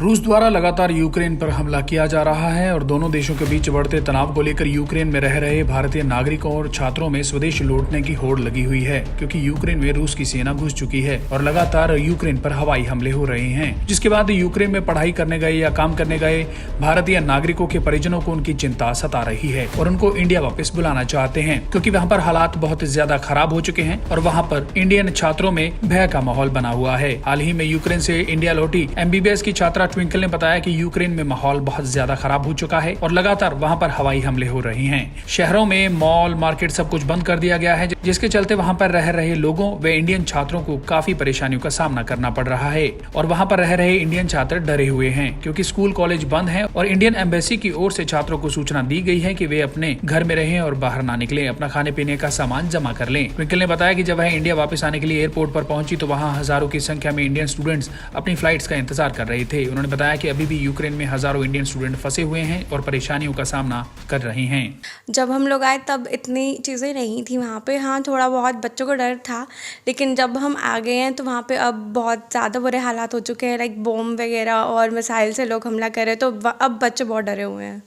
रूस द्वारा लगातार यूक्रेन पर हमला किया जा रहा है और दोनों देशों के बीच बढ़ते तनाव को लेकर यूक्रेन में रह रहे भारतीय नागरिकों और छात्रों में स्वदेश लौटने की होड़ लगी हुई है, क्योंकि यूक्रेन में रूस की सेना घुस चुकी है और लगातार यूक्रेन पर हवाई हमले हो रहे हैं, जिसके बाद यूक्रेन में पढ़ाई करने गए या काम करने गए भारतीय नागरिकों के परिजनों को उनकी चिंता सता रही है और उनको इंडिया वापस बुलाना चाहते हैं, क्योंकि वहाँ पर हालात बहुत ज्यादा खराब हो चुके हैं और वहाँ पर इंडियन छात्रों में भय का माहौल बना हुआ है। हाल ही में यूक्रेन से इंडिया लौटी MBBS की छात्रा ट्विंकल ने बताया कि यूक्रेन में माहौल बहुत ज्यादा खराब हो चुका है और लगातार वहां पर हवाई हमले हो रहे हैं। शहरों में मॉल, मार्केट सब कुछ बंद कर दिया गया है, जिसके चलते वहां पर रह रहे लोगों व इंडियन छात्रों को काफी परेशानियों का सामना करना पड़ रहा है और वहां पर रह रहे इंडियन छात्र डरे हुए हैं, क्योंकि स्कूल कॉलेज बंद है और इंडियन एम्बेसी की ओर से छात्रों को सूचना दी गई है कि वे अपने घर में रहें और बाहर ना निकलें, अपना खाने पीने का सामान जमा कर लें। ट्विंकल ने बताया कि जब वह इंडिया वापस आने के लिए एयरपोर्ट पर पहुंची तो वहां हजारों की संख्या में इंडियन स्टूडेंट्स अपनी फ्लाइट्स का इंतजार कर रहे थे। उन्होंने बताया कि अभी भी यूक्रेन में हजारों इंडियन स्टूडेंट फंसे हुए हैं और परेशानियों का सामना कर रहे हैं। जब हम लोग आए तब इतनी चीज़ें नहीं थी वहाँ पे। हाँ, थोड़ा बहुत बच्चों को डर था, लेकिन जब हम आ गए हैं तो वहाँ पे अब बहुत ज़्यादा बुरे हालात हो चुके हैं, लाइक बॉम्ब वगैरह और मिसाइल से लोग हमला कर रहे हैं, तो अब बच्चे बहुत डरे हुए हैं।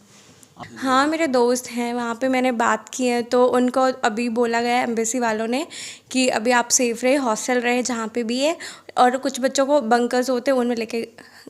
हाँ, मेरे दोस्त हैं वहाँ पे, मैंने बात की है तो उनको अभी बोला गया है एम्बेसी वालों ने कि अभी आप सेफ़ रहे, हॉस्टल रहे जहाँ पे भी है, और कुछ बच्चों को बंकर्स होते हैं उनमें लेके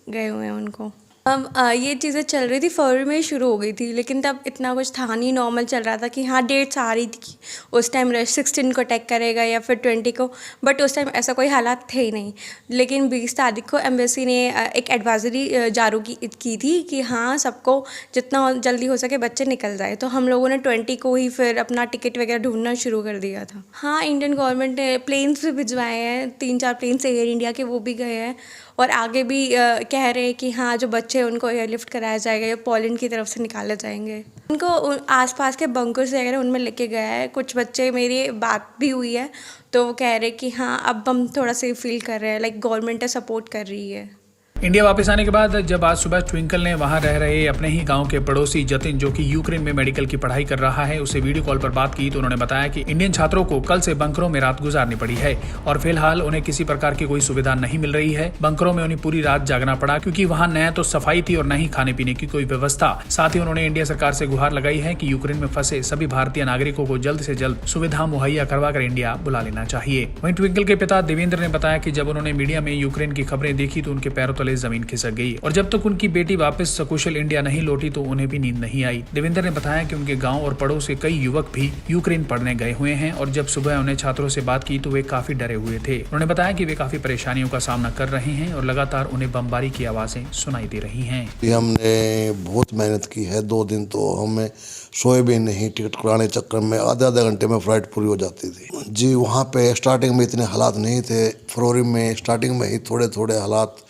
गए हुए हैं उनको। अब ये चीज़ें चल रही थी, फरवरी में ही शुरू हो गई थी, लेकिन तब इतना कुछ था नहीं, नॉर्मल चल रहा था कि हाँ डेट्स आ रही थी उस टाइम 16 को अटैक करेगा या फिर 20 को, बट उस टाइम ऐसा कोई हालात थे ही नहीं। लेकिन 20 तारीख को एम्बेसी ने एक एडवाइजरी जारी की थी कि हाँ सबको जितना जल्दी हो सके बच्चे निकल जाए, तो हम लोगों ने 20 को ही फिर अपना टिकट वगैरह ढूंढना शुरू कर दिया था। हाँ, इंडियन गवर्नमेंट ने प्लेन्स भी भिजवाए हैं, 3-4 प्लेन्स एयर इंडिया के, वो भी गए हैं और आगे भी कह रहे हैं कि हाँ जो बच्चे हैं उनको एयरलिफ्ट कराया जाएगा या पोलैंड की तरफ से निकाले जाएंगे। उनको आसपास के बंकर्स वगैरह उनमें लेके गया है। कुछ बच्चे, मेरी बात भी हुई है तो वो कह रहे हैं कि हाँ अब हम थोड़ा सेफ फील कर रहे हैं, लाइक गवर्नमेंट सपोर्ट कर रही है। इंडिया वापस आने के बाद जब आज सुबह ट्विंकल ने वहां रह रहे अपने ही गांव के पड़ोसी जतिन, जो कि यूक्रेन में मेडिकल की पढ़ाई कर रहा है, उसे वीडियो कॉल पर बात की तो उन्होंने बताया कि इंडियन छात्रों को कल से बंकरों में रात गुजारनी पड़ी है और फिलहाल उन्हें किसी प्रकार की कोई सुविधा नहीं मिल रही है। बंकरों में उन्हें पूरी रात जागना पड़ा, क्योंकि वहाँ न तो सफाई थी और न ही खाने पीने की कोई व्यवस्था। साथ ही उन्होंने इंडिया सरकार से गुहार लगाई है कि यूक्रेन में फंसे सभी भारतीय नागरिकों को जल्द से जल्द सुविधा मुहैया करवाकर इंडिया बुला लेना चाहिए। वहीं ट्विंकल के पिता देवेंद्र ने बताया कि जब उन्होंने मीडिया में यूक्रेन की खबरें देखी तो उनके पैरों तले जमीन खिसक गई और जब तक उनकी बेटी वापस सकुशल इंडिया नहीं लौटी तो उन्हें भी नींद नहीं आई। देवेंद्र ने बताया कि उनके गांव और पड़ोस के कई युवक भी यूक्रेन पढ़ने गए हुए हैं और जब सुबह उन्हें छात्रों से बात की तो वे काफी डरे हुए थे। उन्होंने बताया कि वे काफी परेशानियों का सामना कर रहे हैं और लगातार उन्हें बमबारी की आवाजें सुनाई दे रही हैं। हमने बहुत मेहनत की है, 2 दिन तो हमें सोए भी नहीं, टिकट कराने चक्कर में आधे घंटे में फ्लाइट पूरी हो जाती थी जी। वहाँ पे स्टार्टिंग में इतने हालात नहीं थे, फरवरी में स्टार्टिंग में ही थोड़े थोड़े हालात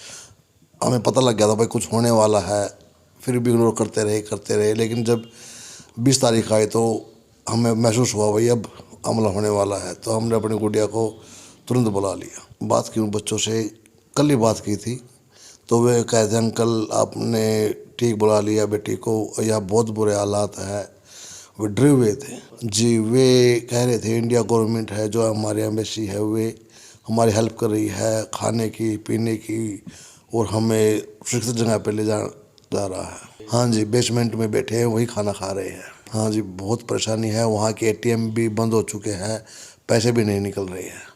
हमें पता लग गया था भाई कुछ होने वाला है, फिर भी इग्नोर करते रहे, लेकिन जब 20 तारीख आई तो हमें महसूस हुआ भाई अब हमला होने वाला है, तो हमने अपनी गुड़िया को तुरंत बुला लिया। बात की उन बच्चों से, कल ही बात की थी, तो वे कहते हैं अंकल आपने ठीक बुला लिया बेटी को, यह बहुत बुरे हालात है। वे डरे हुए थे जी। वे कह रहे थे इंडिया गवर्नमेंट है जो हमारे एम्बेसी है, वे हमारी हेल्प कर रही है खाने की पीने की और हमें सुरक्षित जगह पे ले जा रहा है। हाँ जी, बेसमेंट में बैठे हैं, वही खाना खा रहे हैं। हाँ जी, बहुत परेशानी है, वहाँ के ATM भी बंद हो चुके हैं, पैसे भी नहीं निकल रहे हैं।